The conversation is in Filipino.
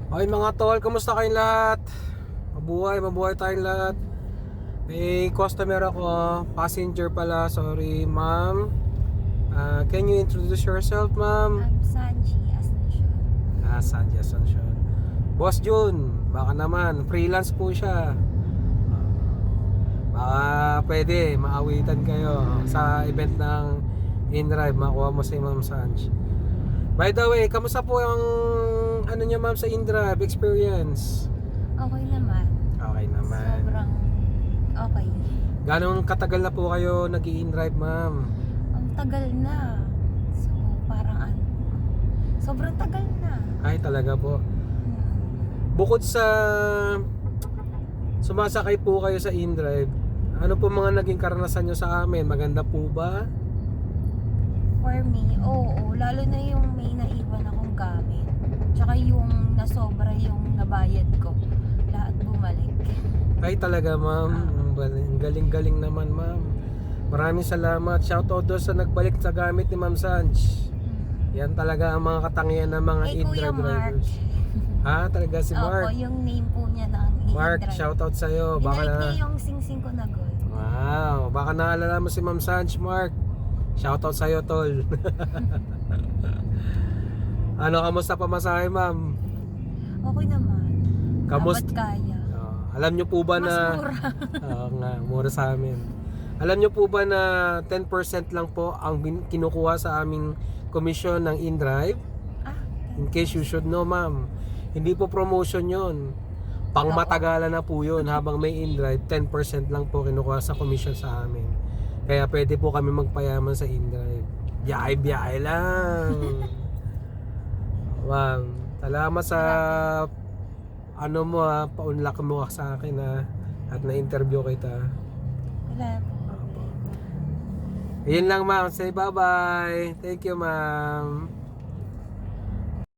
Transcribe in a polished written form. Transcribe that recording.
Okay mga tol, kumusta kayong lahat? Mabuhay tayong lahat. May customer ako, passenger pala, sorry ma'am. Can you introduce yourself ma'am? I'm Sanji Asuncion. Sanji Asuncion. Boss Jun, baka naman, freelance po siya. Baka pwede, maawitan kayo sa event ng InDrive, makuha mo si ma'am Sanji. By the way, kamusta po yung ano niya ma'am sa InDrive experience? Okay naman. Okay naman. Sobrang okay. Ganong katagal na po kayo nag-i-InDrive ma'am? Ang tagal na. So, parang ano. Sobrang tagal na. Ay talaga po. Hmm. Bukod sa sumasakay po kayo sa InDrive, ano po mga naging karanasan nyo sa amin? Maganda po ba? For me, oo. Lalo na yung may naiwan akong gamit. Tsaka yung nasobra yung nabayad ko. Lahat bumalik. Ay talaga ma'am. Ang galing-galing naman ma'am. Maraming salamat. Shoutout doon sa nagbalik sa gamit ni Ma'am Sanj. Yan talaga ang mga katangian ng mga Kuya InDrive Mark. drivers. Talaga si Mark. Opo, yung name po niya ng Mark, i-drive. shoutout sa'yo. Baka Dinalik na... niya yung sing-sing ko na gold. Wow, baka naalala mo si Ma'am Sanj, Mark. Shoutout sa'yo, tol. Ano, kamusta pamasahe, ma'am? Okay naman. Kamusta? Dapat kaya. Alam nyo po ba Mas na... mura. Oo nga, mura sa amin. Alam nyo po ba na 10% lang po ang kinukuha sa aming komisyon ng InDrive? Ah, In case you should know, ma'am. Hindi po promotion yon. Pangmatagalan na po yun. Habang may InDrive, 10% lang po kinukuha sa komisyon sa amin. Kaya pwede po kami magpayaman sa InDrive. Biyahe-biyahe lang. Ma'am, salamat sa ano mo paunlak mo sa akin at na-interview kita. wala po. Yun lang ma'am. Say bye-bye. Thank you ma'am.